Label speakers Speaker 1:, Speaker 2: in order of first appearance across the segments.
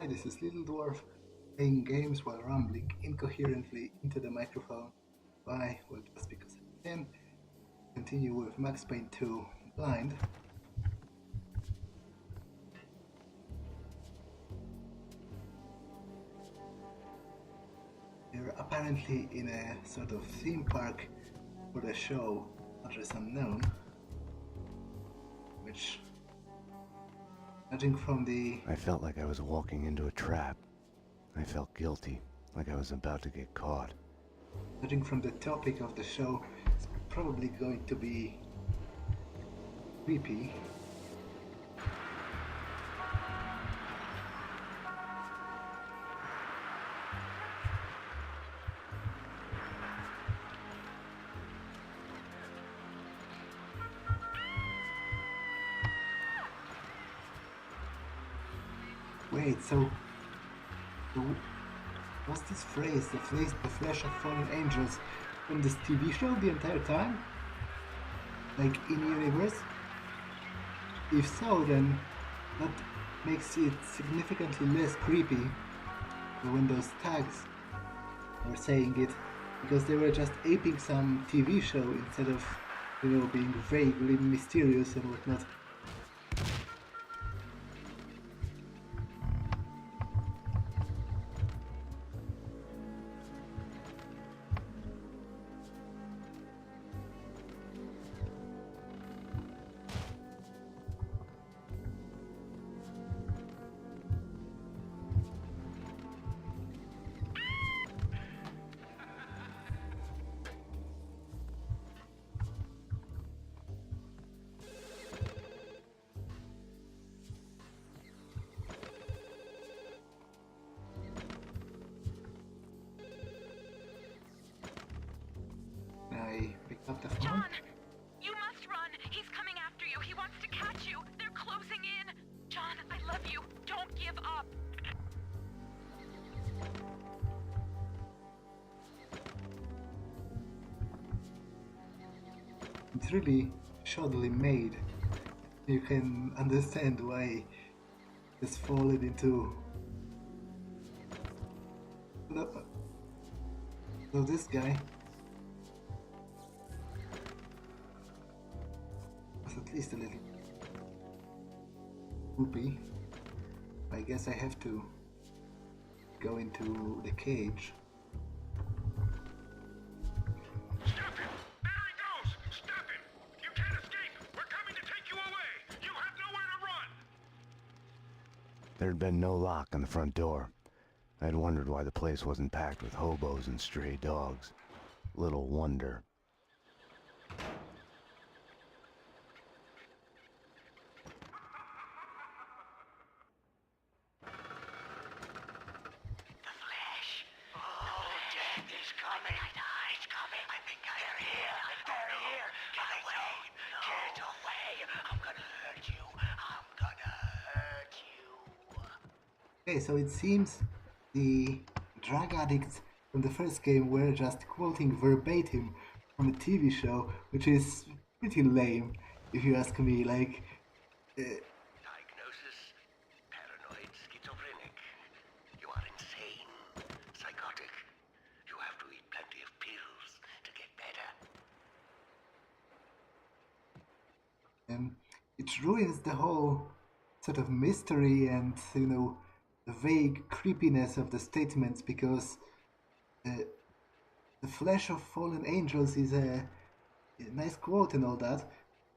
Speaker 1: Hi, this is Little Dwarf playing games while rambling incoherently into the microphone. Why? Well, just because I can. Continue with Max Payne 2 Blind. We're apparently in a sort of theme park for the show Adress Unknown, which, judging from the...
Speaker 2: I felt like I was walking into a trap. I felt guilty, like I was about to get caught.
Speaker 1: Judging from the topic of the show, it's probably going to be creepy. Wait, so was this phrase, the flesh of fallen angels, from this TV show the entire time? Like in universe? If so, then that makes it significantly less creepy when those tags were saying it, because they were just aping some TV show instead of, being vaguely mysterious and whatnot. I picked up the phone.
Speaker 3: John! You must run! He's coming after you! He wants to catch you! They're closing in! John, I love you! Don't give up!
Speaker 1: It's really shoddily made. You can understand why it's fallen into... So this guy was at least a little poopy. I guess I have to go into the cage.
Speaker 4: Stop him! There he goes! Stop him! You can't escape! We're coming to take you away! You have nowhere to run!
Speaker 2: There had been no lock on the front door. I had wondered why the place wasn't packed with hobos and stray dogs. Little wonder.
Speaker 1: Okay, so it seems the drug addicts from the first game were just quoting verbatim from a TV show, which is pretty lame, if you ask me. Like,
Speaker 4: Diagnosis: paranoid schizophrenic. You are insane. Psychotic. You have to eat plenty of pills to get better.
Speaker 1: it ruins the whole sort of mystery and, the vague creepiness of the statements, because the flesh of fallen angels is a nice quote and all that,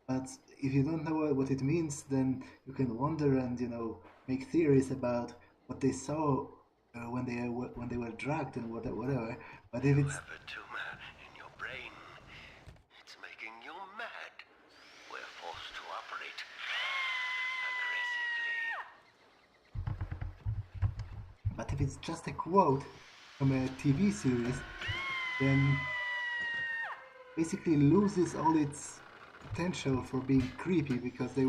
Speaker 1: but if you don't know what it means, then you can wonder and, make theories about what they saw when they were drugged and whatever. But if
Speaker 4: You
Speaker 1: it's...
Speaker 4: have a tumor in your brain. It's making you mad. We're forced to operate aggressively.
Speaker 1: But if it's just a quote from a TV series, then basically loses all its potential for being creepy, because they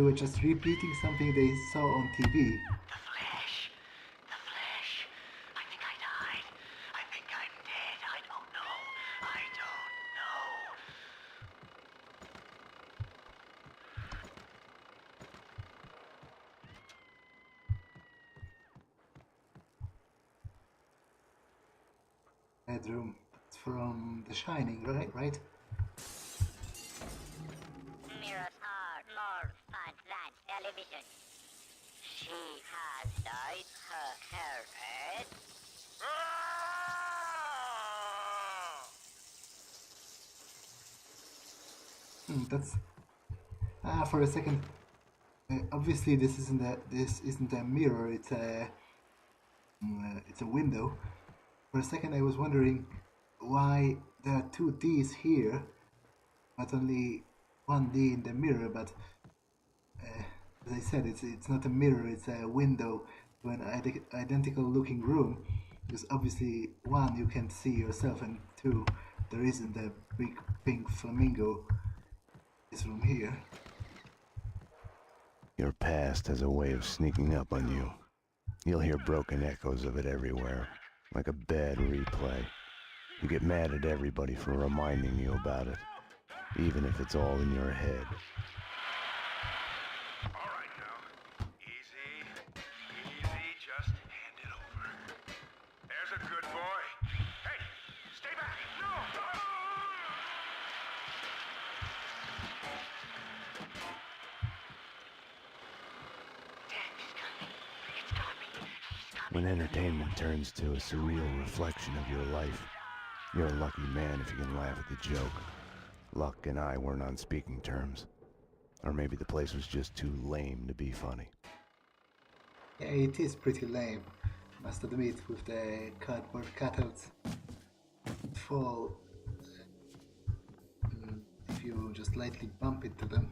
Speaker 1: were just repeating something they saw on TV.
Speaker 4: The flesh. The flesh. I think I died. I think I'm dead. I don't know. I don't know.
Speaker 1: bedroom. That's from The Shining, right?
Speaker 5: Mirrors are more fun than television. She has dyed her hair red.
Speaker 1: That's for a second. Obviously, this isn't a mirror. It's a window. For a second, I was wondering why there are two D's here, but only one D in the mirror. But as I said, it's not a mirror. It's a window to an identical-looking room. Because obviously, one, you can't see yourself, and two, there isn't a big pink flamingo in this room here.
Speaker 2: Your past has a way of sneaking up on you. You'll hear broken echoes of it everywhere, like a bad replay. You get mad at everybody for reminding you about it, even if it's all in your head.
Speaker 4: All right now. Easy. Easy. Just hand it over. There's a good boy. Hey, stay back. No!
Speaker 2: When entertainment turns to a surreal reflection of your life, you're a lucky man if you can laugh at the joke. Luck and I weren't on speaking terms. Or maybe the place was just too lame to be funny.
Speaker 1: Yeah, it is pretty lame, must admit, with the cardboard cutouts. It fall if you just lightly bump into them.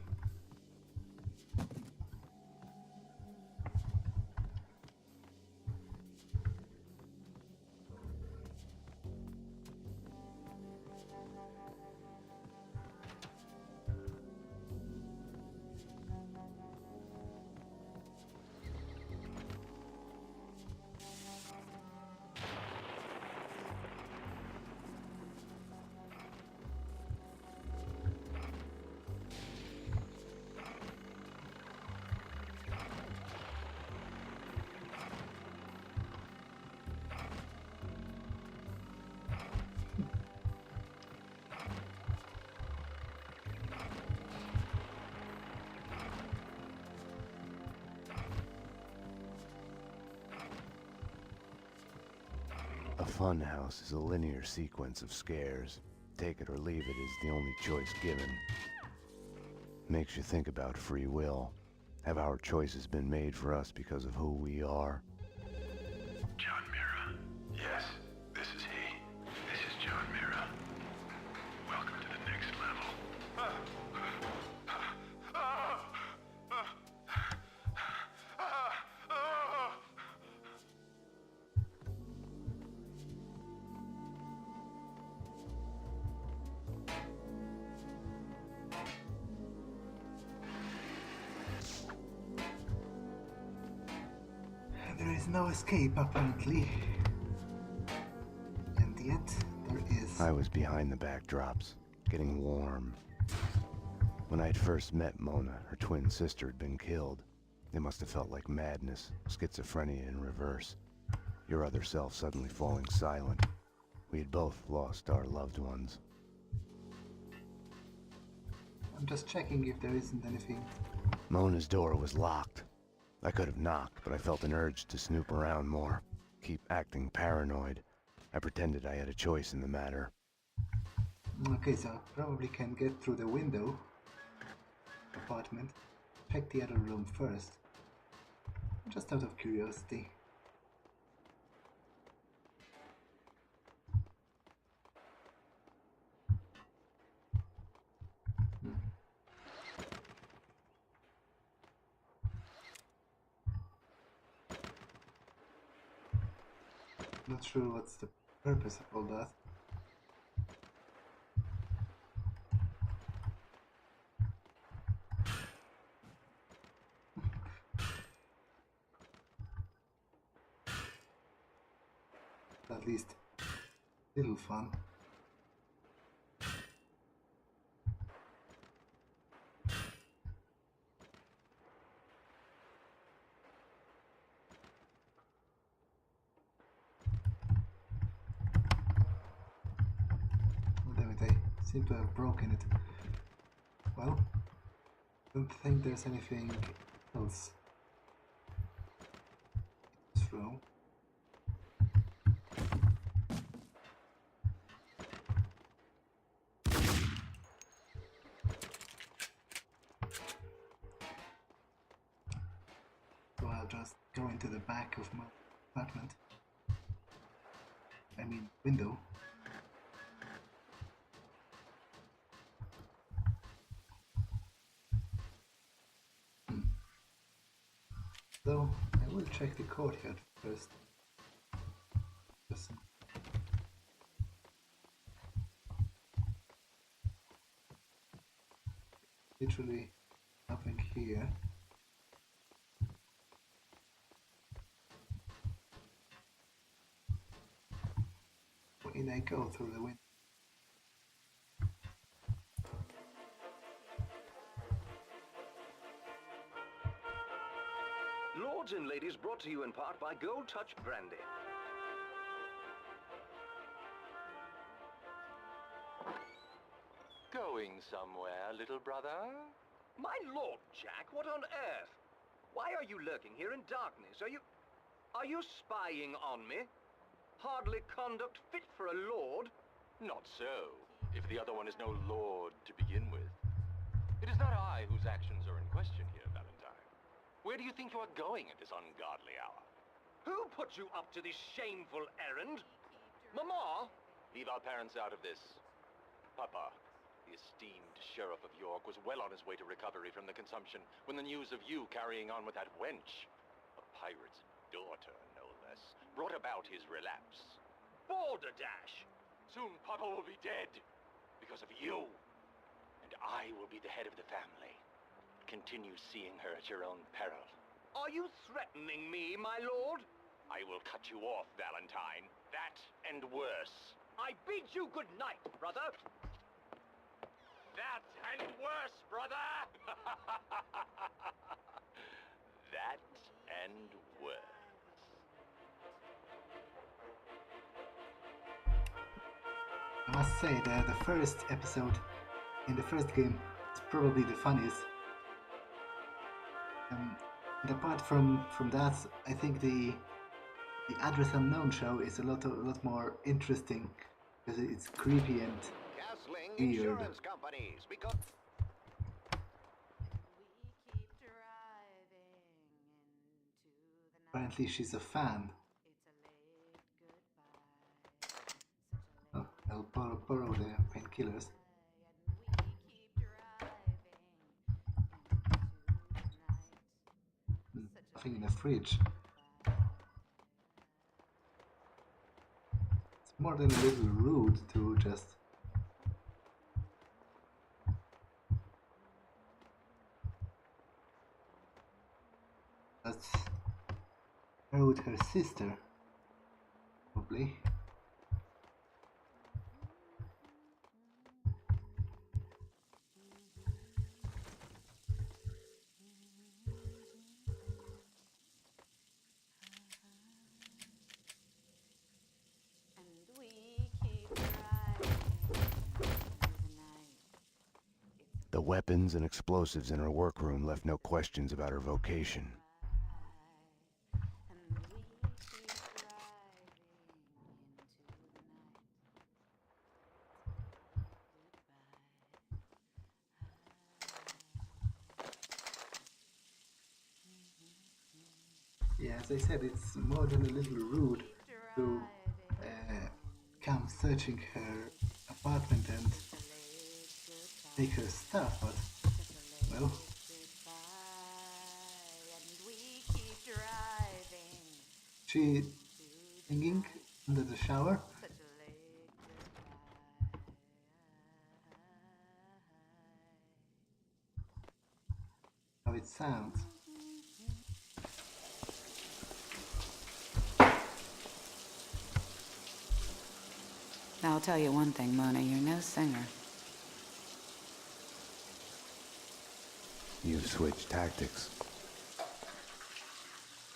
Speaker 2: A fun house is a linear sequence of scares. Take it or leave it is the only choice given. Makes you think about free will. Have our choices been made for us because of who we are?
Speaker 4: John Mira. Yes, this is he. This is John Mira. Welcome to the next level.
Speaker 1: There is no escape, apparently. And yet, there is.
Speaker 2: I was behind the backdrops, getting warm. When I'd first met Mona, her twin sister had been killed. It must have felt like madness, schizophrenia in reverse. Your other self suddenly falling silent. We had both lost our loved ones.
Speaker 1: I'm just checking if there isn't anything.
Speaker 2: Mona's door was locked. I could have knocked, but I felt an urge to snoop around more, keep acting paranoid. I pretended I had a choice in the matter.
Speaker 1: Okay, so I probably can get through the window. Apartment. Check the other room first. Just out of curiosity. Not sure what's the purpose of all that. At least little fun. seem to have broken it. Well, don't think there's anything else in this room. So I'll just go into the back of my apartment. I mean, window. So I will check the courtyard first. Just literally nothing here. In I go through the window.
Speaker 6: Lords and ladies, brought to you in part by Gold Touch Brandy.
Speaker 7: Going somewhere, little brother?
Speaker 6: My lord, Jack, what on earth? Why are you lurking here in darkness? Are you spying on me? Hardly conduct fit for a lord.
Speaker 7: Not so, if the other one is no lord to begin with. It is not I whose actions are in question here, Valentine. Where do you think you are going at this ungodly hour?
Speaker 6: Who put you up to this shameful errand? Mama?
Speaker 7: Leave our parents out of this. Papa, the esteemed Sheriff of York, was well on his way to recovery from the consumption when the news of you carrying on with that wench, a pirate's daughter, no less, brought about his relapse.
Speaker 6: Balderdash!
Speaker 7: Soon Papa will be dead because of you. And I will be the head of the family. Continue seeing her at your own peril.
Speaker 6: Are you threatening me, my lord?
Speaker 7: I will cut you off, Valentine. That and worse.
Speaker 6: I bid you good night, brother.
Speaker 7: That and worse, brother! That and worse.
Speaker 1: I must say that the first episode in the first game is probably the funniest. And apart from that, I think the Adress Unknown show is a lot more interesting because it's creepy and
Speaker 4: Castling
Speaker 1: weird.
Speaker 4: Insurance Companies, because
Speaker 1: Apparently she's a fan. Oh, I'll borrow the painkillers. Nothing in the fridge. It's more than a little rude to just... That's her with her sister, probably.
Speaker 2: The weapons and explosives in her workroom left no questions about her vocation.
Speaker 1: Yeah, as I said, it's more than a little rude to come searching her apartment and take her stuff, but, well... She singing under the shower? How it sounds.
Speaker 8: I'll tell you one thing, Mona, you're no singer.
Speaker 2: You've switched tactics.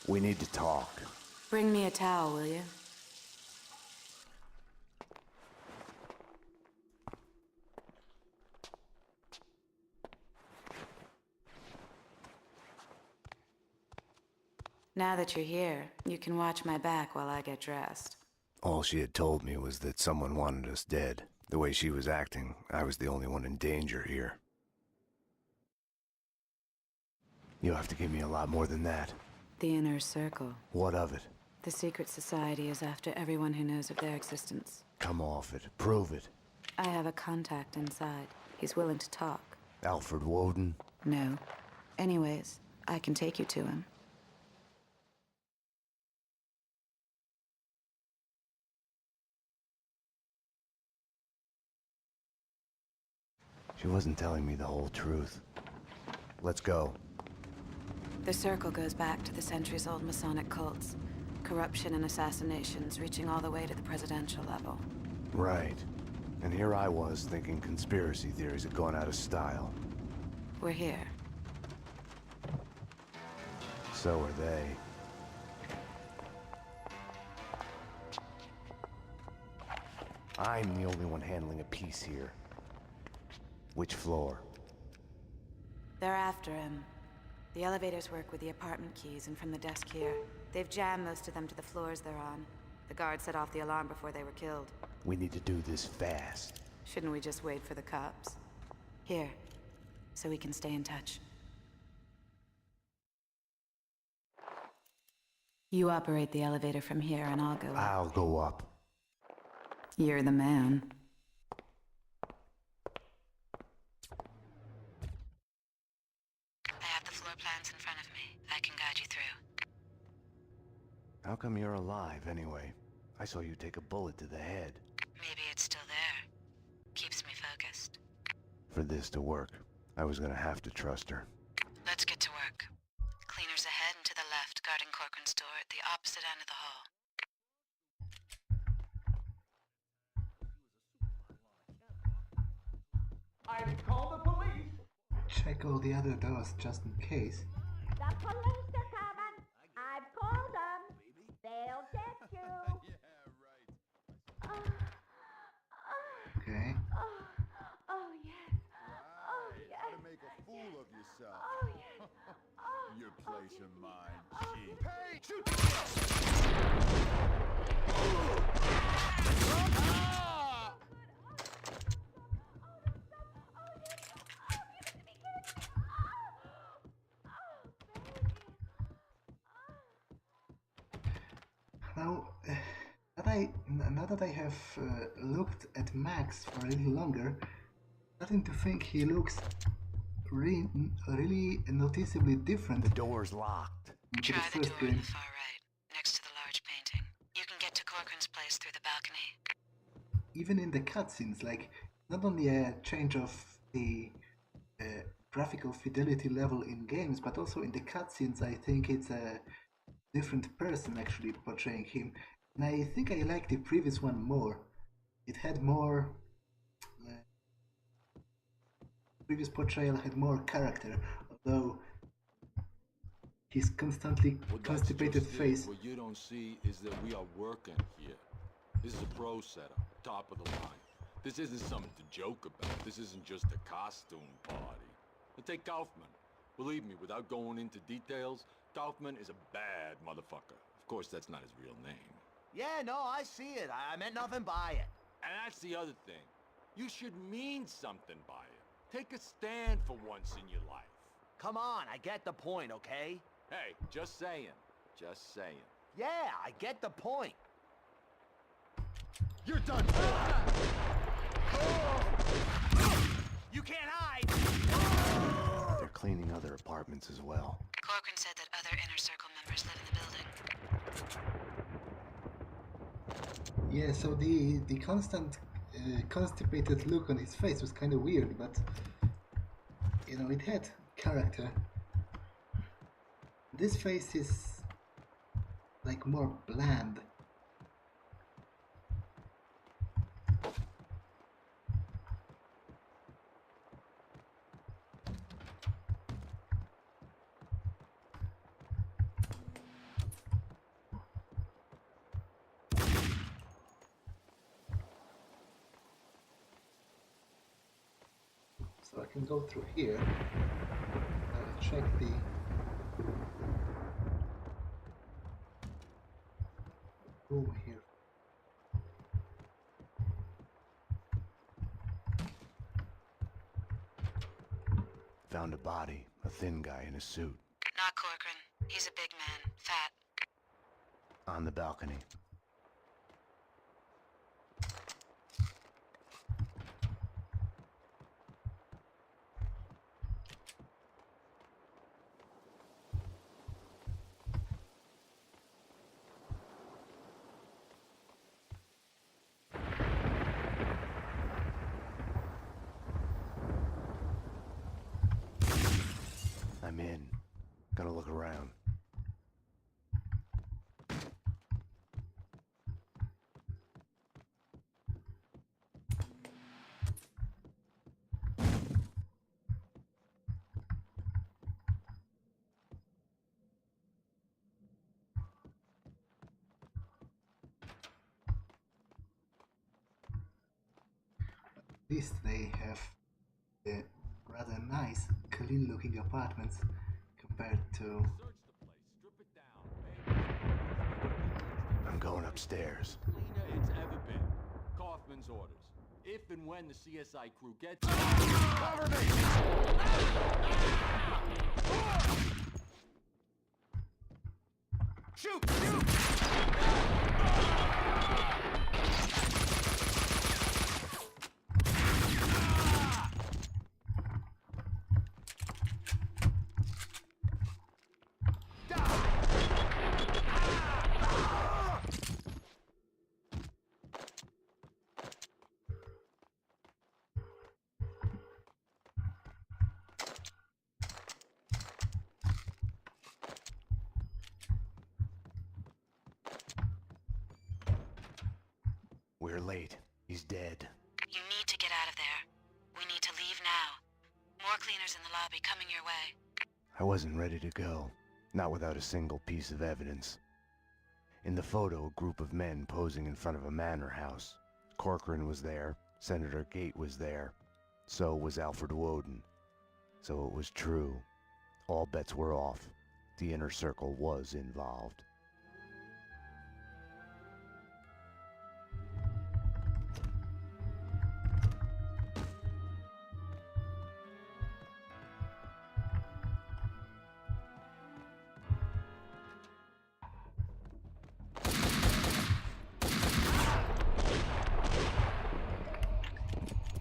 Speaker 2: We need to talk.
Speaker 8: Bring me a towel, will you? Now that you're here, you can watch my back while I get dressed.
Speaker 2: All she had told me was that someone wanted us dead. The way she was acting, I was the only one in danger here. You'll have to give me a lot more than that.
Speaker 8: The inner circle.
Speaker 2: What of it?
Speaker 8: The secret society is after everyone who knows of their existence.
Speaker 2: Come off it. Prove it.
Speaker 8: I have a contact inside. He's willing to talk.
Speaker 2: Alfred Woden?
Speaker 8: No. Anyways, I can take you to him.
Speaker 2: She wasn't telling me the whole truth. Let's go.
Speaker 8: The circle goes back to the centuries-old Masonic cults. Corruption and assassinations reaching all the way to the presidential level.
Speaker 2: Right. And here I was thinking conspiracy theories had gone out of style.
Speaker 8: We're here.
Speaker 2: So are they. I'm the only one handling a piece here. Which floor?
Speaker 8: They're after him. The elevators work with the apartment keys and from the desk here. They've jammed most of them to the floors they're on. The guard set off the alarm before they were killed.
Speaker 2: We need to do this fast.
Speaker 8: Shouldn't we just wait for the cops? Here, so we can stay in touch. You operate the elevator from here and I'll go up.
Speaker 2: I'll go up.
Speaker 8: You're the man. I have the floor plans in front of me. I can guide you through.
Speaker 2: How come you're alive, anyway? I saw you take a bullet to the head.
Speaker 8: Maybe it's still there. Keeps me focused.
Speaker 2: For this to work, I was gonna have to trust her.
Speaker 8: Let's get to work. Cleaners ahead and to the left, guarding Corcoran's door at the opposite end of the hall.
Speaker 6: I've called the police!
Speaker 1: Check all the other doors just in case.
Speaker 5: The police are coming. I've called them. They'll get you.
Speaker 1: Okay.
Speaker 5: Oh, yes. Oh, yes.
Speaker 9: To make a fool of yourself.
Speaker 5: Oh, yes. Oh,
Speaker 9: Your place in mine, cheap. Hey, shoot!
Speaker 1: Now that I have looked at Max for a little longer, starting to think he looks really noticeably different.
Speaker 2: The door's locked.
Speaker 1: To
Speaker 8: Try
Speaker 1: the
Speaker 8: the
Speaker 1: first
Speaker 8: door on
Speaker 1: game.
Speaker 8: the far right, next to the large painting. You can get to Corcoran's place through the balcony.
Speaker 1: Even in the cutscenes, like, not only a change of the graphical fidelity level in games, but also in the cutscenes, I think it's a different person actually portraying him. And I think I like the previous one more. It had more... previous portrayal had more character, although his constantly constipated face...
Speaker 10: What you don't see is that we are working here. This is a pro setup, top of the line. This isn't something to joke about. This isn't just a costume party. Now take Kaufman. Believe me, without going into details, Kaufman is a bad motherfucker. Of course, that's not his real name.
Speaker 11: Yeah, no, I see it. I meant nothing by it.
Speaker 10: And that's the other thing. You should mean something by it. Take a stand for once in your life.
Speaker 11: Come on, I get the point, okay?
Speaker 10: Hey, just saying. Just saying.
Speaker 11: Yeah, I get the point.
Speaker 9: You're done.
Speaker 11: You can't hide!
Speaker 2: They're cleaning other apartments as well.
Speaker 8: Corcoran said that other Inner Circle members live in the building.
Speaker 1: Yeah, so the constant constipated look on his face was kind of weird, but you know, it had character. This face is like more bland. So I can go through here, check the room here.
Speaker 2: Found a body, a thin guy in a suit.
Speaker 8: Not Corcoran. He's a big man, fat.
Speaker 2: On the balcony. I'm in. Gonna look around.
Speaker 1: At least they have the rather nice, clean-looking apartments compared to...
Speaker 2: I'm going upstairs.
Speaker 10: Cleaner it's ever been. Kaufman's orders. If and when the CSI crew gets... Cover me!
Speaker 11: Shoot! Shoot!
Speaker 2: We're late. He's dead.
Speaker 8: You need to get out of there. We need to leave now. More cleaners in the lobby coming your way.
Speaker 2: I wasn't ready to go. Not without a single piece of evidence. In the photo, a group of men posing in front of a manor house. Corcoran was there. Senator Gate was there. So was Alfred Woden. So it was true. All bets were off. The inner circle was involved.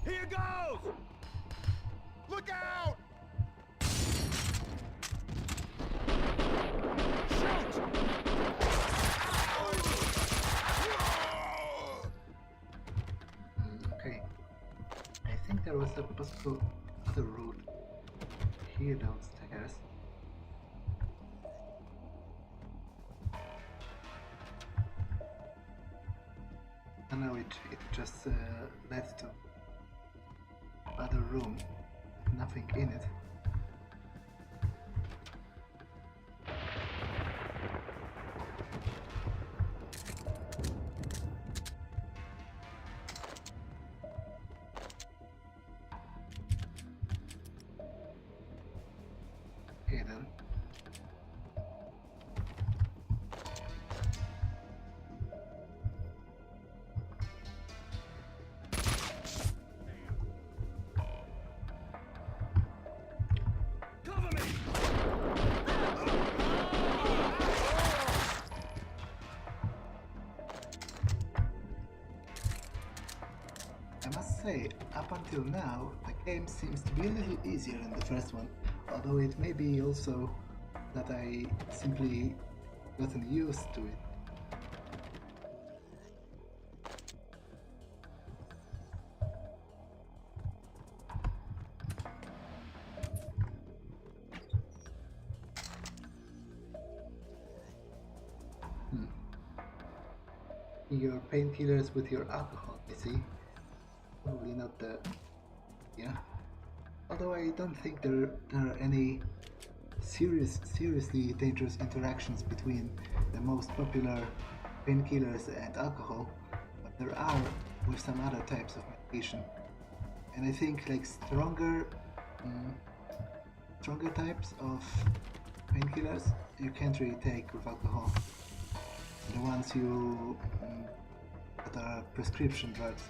Speaker 11: Here goes! Look out!
Speaker 1: Okay. I think there was a possible other route here downstairs. And now it just led to other room, nothing in it. Okay then.
Speaker 11: Cover me!
Speaker 1: I must say, up until now, the game seems to be a little easier than the first one, although it may be also that I simply gotten used to it. Your painkillers with your alcohol, I see. Probably not the... yeah. Although I don't think there are any seriously dangerous interactions between the most popular painkillers and alcohol, but there are with some other types of medication. And I think like stronger types of painkillers you can't really take with alcohol. The ones you that are prescription drugs.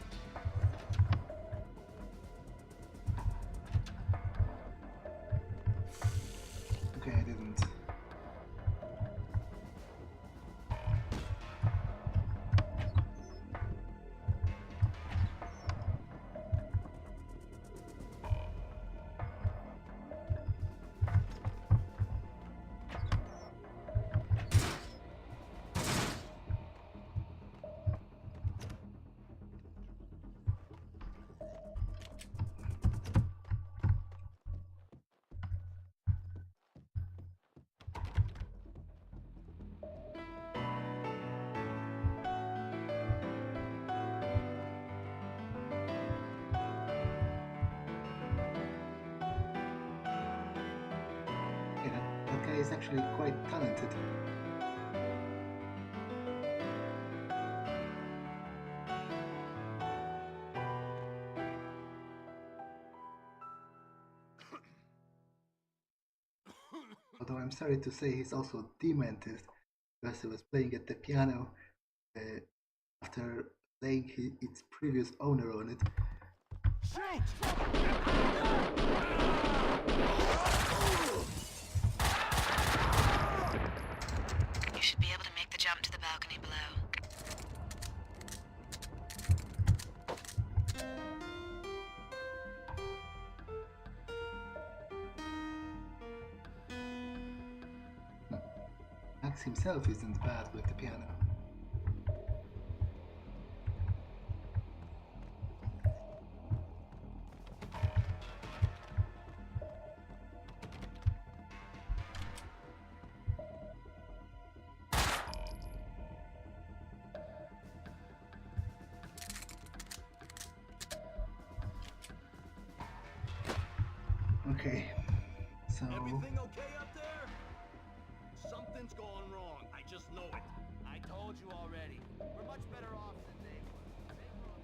Speaker 1: Okay, I didn't. That guy is actually quite talented. Although I'm sorry to say he's also demented because he was playing at the piano after laying its previous owner on it.
Speaker 8: You should be able to make the jump to the balcony below.
Speaker 1: Max himself isn't bad with the piano. Okay, so...
Speaker 11: Everything okay up there? Something's going wrong. I just know it. I told you already. We're much better off than they were.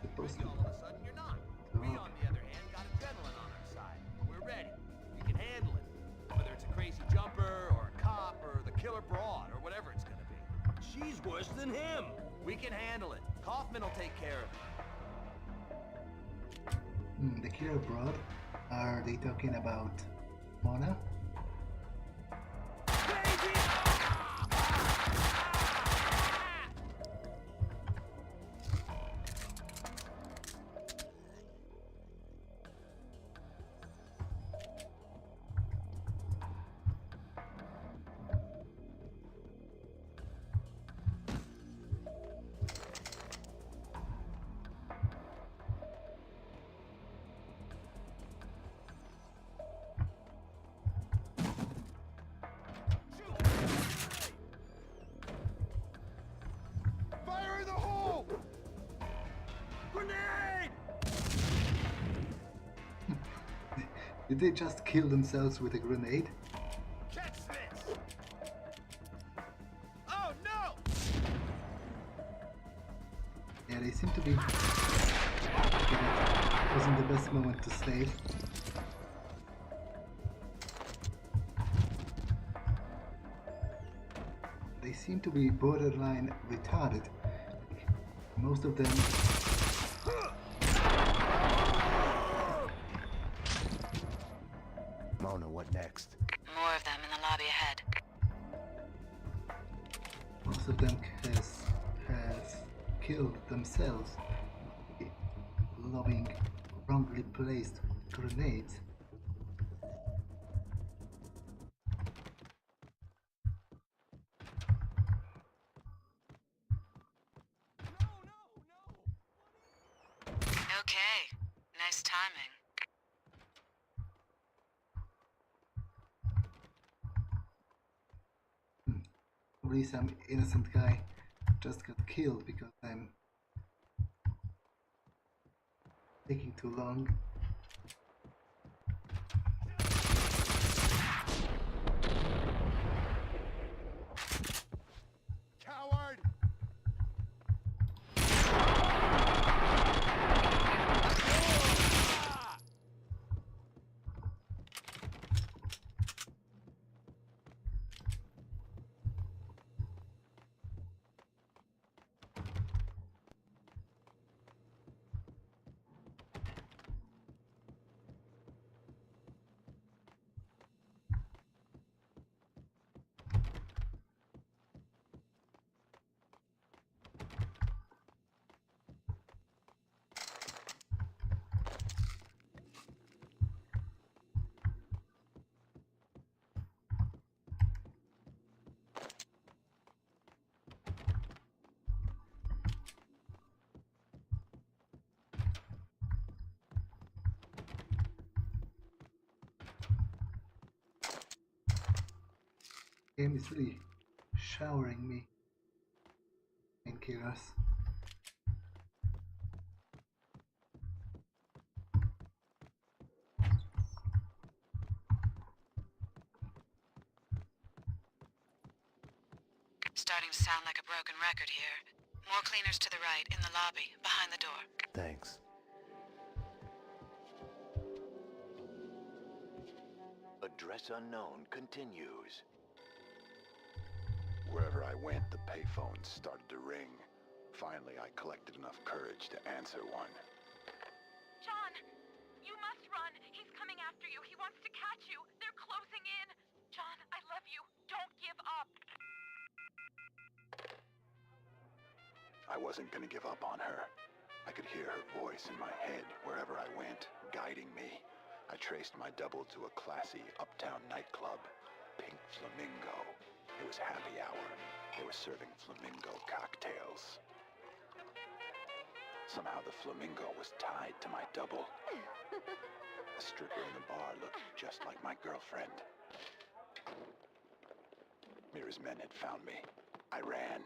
Speaker 1: Supposed to...
Speaker 11: All of a sudden, you're not. We, on the other hand, got adrenaline on our side. We're ready. We can handle it. Whether it's a crazy jumper, or a cop, or the killer broad, or whatever it's gonna be. She's worse than him. We can handle it. Kaufman will take care of it.
Speaker 1: The killer broad? Are they talking about Mona?
Speaker 11: Fire in the hole! Grenade!
Speaker 1: Did they just kill themselves with a grenade?
Speaker 11: Catch this! Oh no!
Speaker 1: Yeah, they seem to be... That wasn't the best moment to save. They seem to be borderline retarded. Most of them...
Speaker 2: Mona, what next?
Speaker 8: More of them in the lobby ahead.
Speaker 1: Most of them has killed themselves lobbing wrongly placed grenades.
Speaker 8: Okay, nice timing.
Speaker 1: Probably some innocent guy just got killed because I'm taking too long.
Speaker 11: Coward!
Speaker 1: Game is really showering me painkillers.
Speaker 8: Starting to sound like a broken record here. More cleaners to the right, in the lobby, behind the door.
Speaker 2: Thanks.
Speaker 4: Adress Unknown continues.
Speaker 9: Wherever I went, the payphones started to ring. Finally, I collected enough courage to answer one.
Speaker 3: John, you must run. He's coming after you. He wants to catch you. They're closing in. John, I love you. Don't give up.
Speaker 9: I wasn't gonna give up on her. I could hear her voice in my head wherever I went, guiding me. I traced my double to a classy uptown nightclub, Pink Flamingo. It was happy hour. They were serving flamingo cocktails. Somehow the flamingo was tied to my double. The stripper in the bar looked just like my girlfriend. Mira's men had found me. I ran.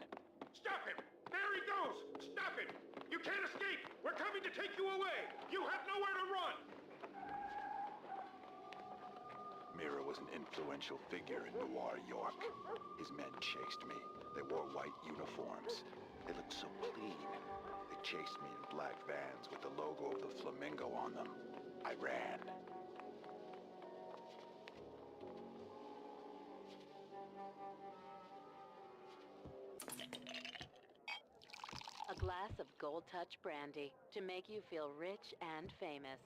Speaker 12: Stop him! There he goes! Stop him! You can't escape! We're coming to take you away! You have nowhere to run!
Speaker 9: Mira was an influential figure in Noir York. His men chased me. They wore white uniforms. They looked so clean. They chased me in black vans with the logo of the flamingo on them. I ran.
Speaker 13: A glass of Gold Touch brandy to make you feel rich and famous.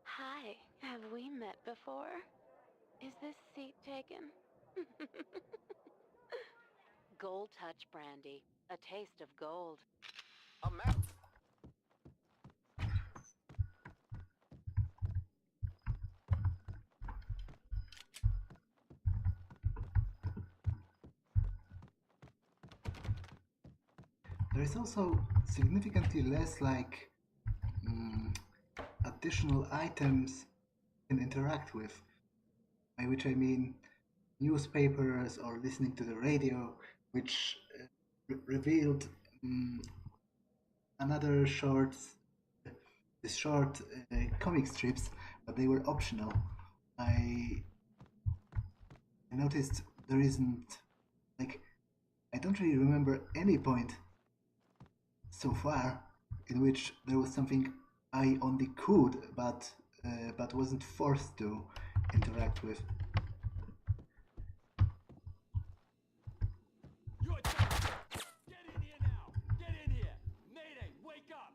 Speaker 13: Hi, have we met before? Is this seat taken? Gold Touch brandy, a taste of gold.
Speaker 6: A map.
Speaker 1: There is also significantly less like additional items you can interact with, by which I mean newspapers or listening to the radio, which revealed another short comic strips, but they were optional. I noticed there isn't, like, I don't really remember any point so far in which there was something I only could but wasn't forced to interact with.
Speaker 11: You're done! Get in here now! Get in here! Mayday, wake up!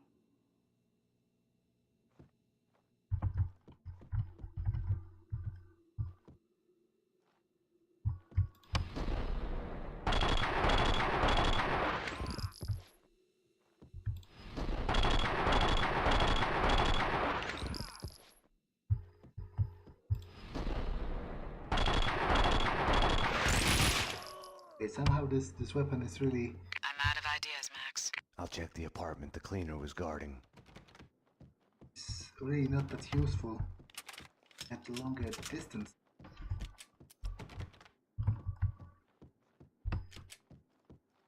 Speaker 1: Okay, somehow this weapon is really...
Speaker 8: I'm out of ideas, Max.
Speaker 2: I'll check the apartment the cleaner was guarding.
Speaker 1: It's really not that useful at longer distance.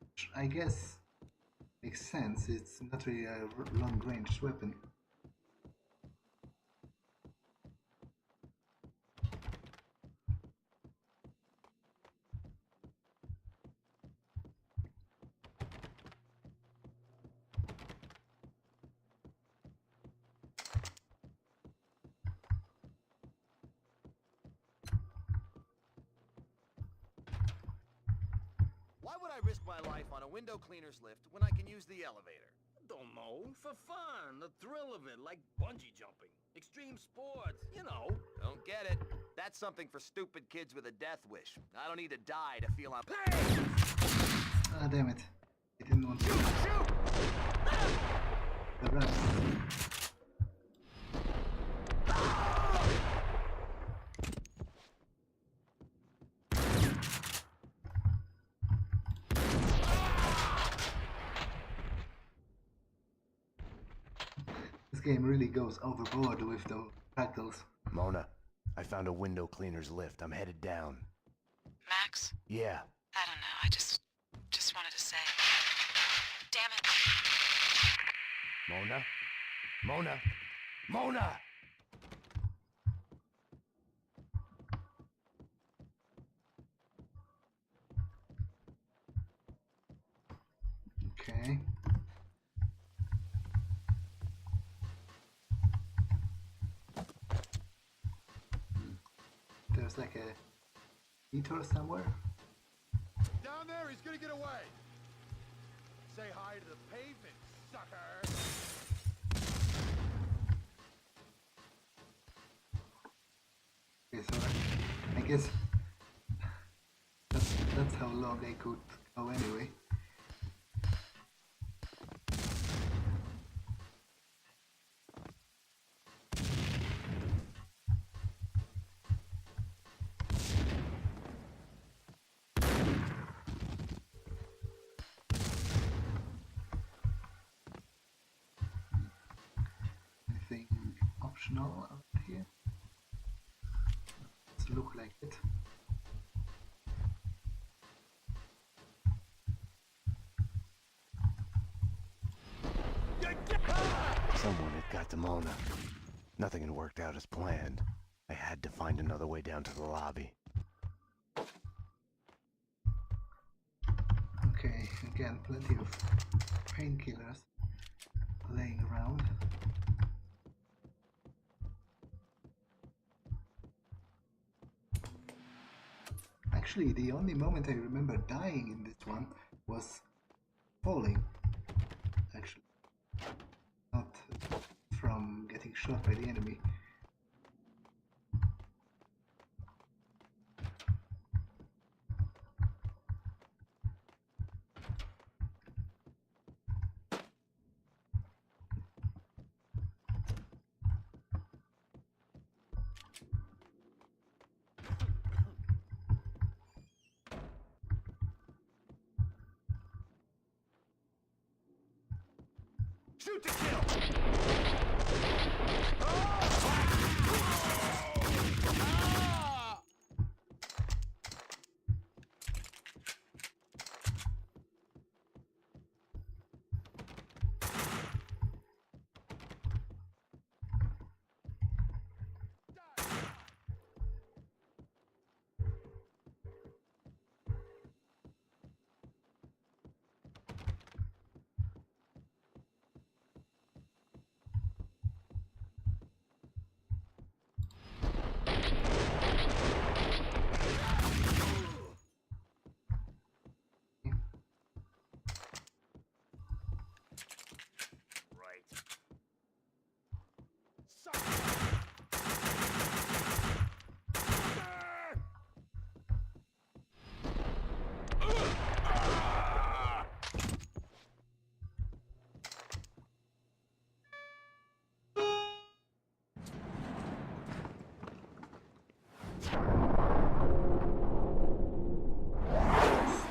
Speaker 1: Which I guess makes sense, it's not really a long-range weapon.
Speaker 11: Why would I risk my life on a window cleaner's lift when I can use the elevator?
Speaker 12: Don't know. For fun. The thrill of it, like bungee jumping. Extreme sports, you know.
Speaker 11: Don't get it. That's something for stupid kids with a death wish. I don't need to die to feel I'm...
Speaker 1: Ah, damn it. I didn't want to...
Speaker 11: Shoot!
Speaker 1: The rest. This game really goes overboard with the fractals.
Speaker 2: Mona, I found a window cleaner's lift. I'm headed down.
Speaker 8: Max, Max?
Speaker 2: Yeah.
Speaker 8: I don't know, I just wanted to say. Damn it.
Speaker 2: Mona? Mona? Mona!
Speaker 1: Okay. There's like a detour somewhere.
Speaker 11: Down there, he's gonna get away. Say hi to the pavement, sucker.
Speaker 1: Okay, so I guess that's how long I could go anyway. Anything optional out here? Doesn't look like it.
Speaker 2: Someone had got to Mona. Nothing had worked out as planned. I had to find another way down to the lobby.
Speaker 1: Okay, again, plenty of painkillers laying around. Actually, the only moment I remember dying in this one was falling. Actually, not from getting shot by the enemy.
Speaker 11: Shoot to kill!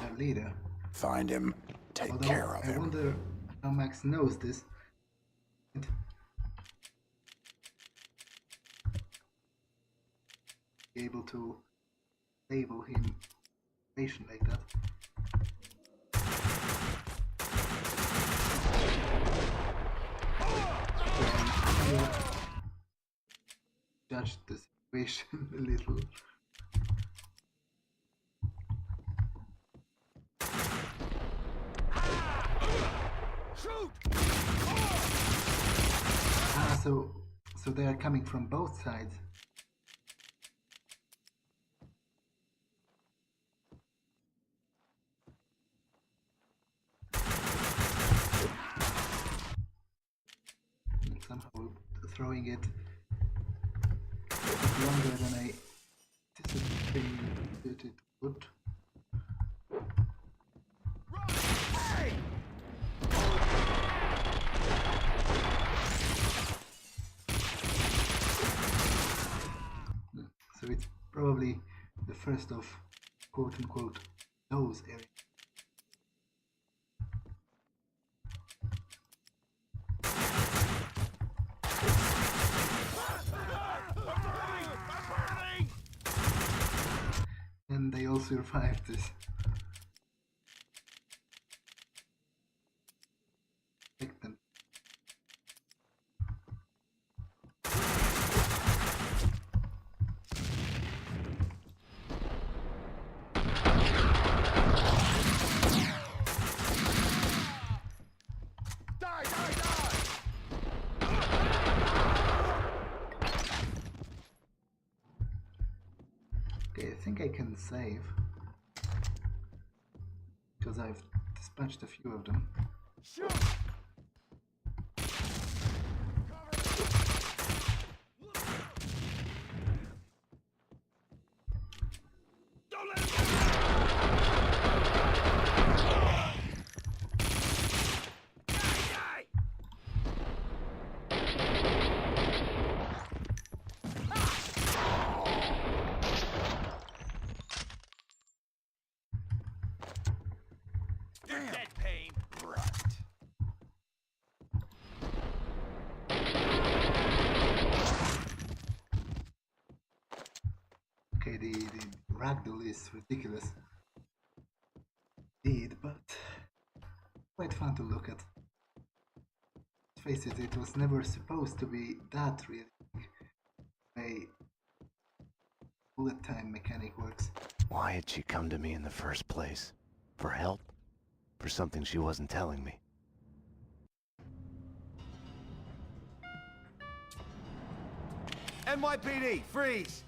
Speaker 1: Their leader.
Speaker 9: Find him, take
Speaker 1: Although,
Speaker 9: care of
Speaker 1: I
Speaker 9: him.
Speaker 1: wonder how Max knows this. Be able to label him patient like that. Judge the situation a little. Ah, so they are coming from both sides. Somehow throwing it took longer than I anticipated it would. So it's probably the first of quote-unquote those areas. And they also survive this. Take them. Okay, I think I can save because I've dispatched a few of them.
Speaker 11: Shoot! Don't let him get You're dead, Payne.
Speaker 9: Right.
Speaker 1: Okay, the ragdoll is ridiculous. Indeed, but quite fun to look at. Let's face it, it was never supposed to be that realistic. A bullet time mechanic works.
Speaker 2: Why had she come to me in the first place? For help? For something she wasn't telling me?
Speaker 11: NYPD, freeze!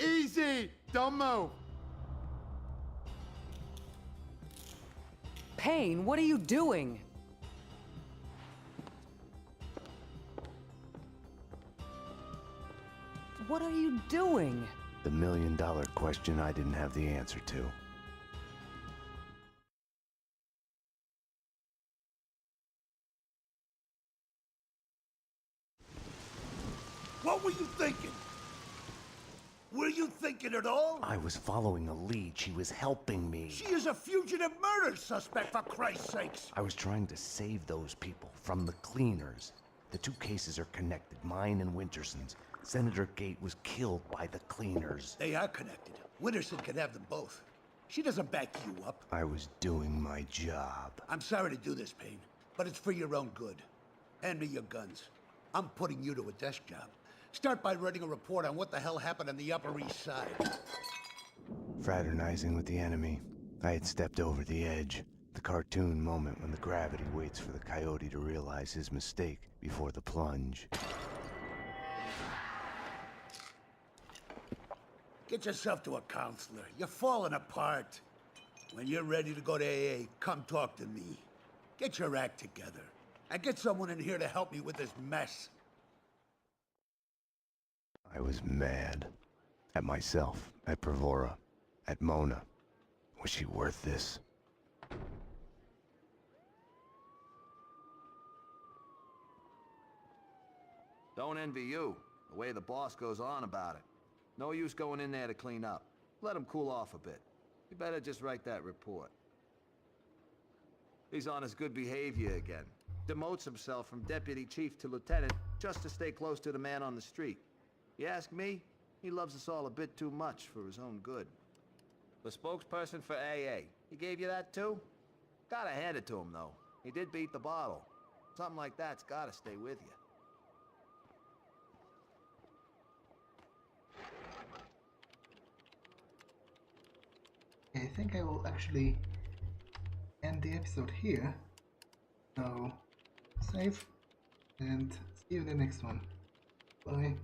Speaker 14: Easy! Don't move!
Speaker 15: Payne, what are you doing? What are you doing?
Speaker 2: The million-dollar question I didn't have the answer to.
Speaker 16: What were you thinking? Were you thinking at all?
Speaker 2: I was following a lead. She was helping me.
Speaker 16: She is a fugitive murder suspect, for Christ's sakes!
Speaker 2: I was trying to save those people from the cleaners. The two cases are connected, mine and Winterson's. Senator Gate was killed by the cleaners.
Speaker 16: They are connected. Winterson can have them both. She doesn't back you up.
Speaker 2: I was doing my job.
Speaker 16: I'm sorry to do this, Payne, but it's for your own good. Hand me your guns. I'm putting you to a desk job. Start by writing a report on what the hell happened on the Upper East Side.
Speaker 2: Fraternizing with the enemy. I had stepped over the edge. The cartoon moment when the gravity waits for the coyote to realize his mistake before the plunge.
Speaker 16: Get yourself to a counselor. You're falling apart. When you're ready to go to AA, come talk to me. Get your act together. And get someone in here to help me with this mess.
Speaker 2: I was mad. At myself, at Bravura, at Mona. Was she worth this?
Speaker 11: Don't envy you, the way the boss goes on about it. No use going in there to clean up. Let him cool off a bit. You better just write that report. He's on his good behavior again. Demotes himself from deputy chief to lieutenant just to stay close to the man on the street. You ask me, he loves us all a bit too much for his own good. The spokesperson for AA, he gave you that too? Gotta hand it to him, though. He did beat the bottle. Something like that's gotta stay with you.
Speaker 1: I think I will actually end the episode here. So, save, and see you in the next one. Bye.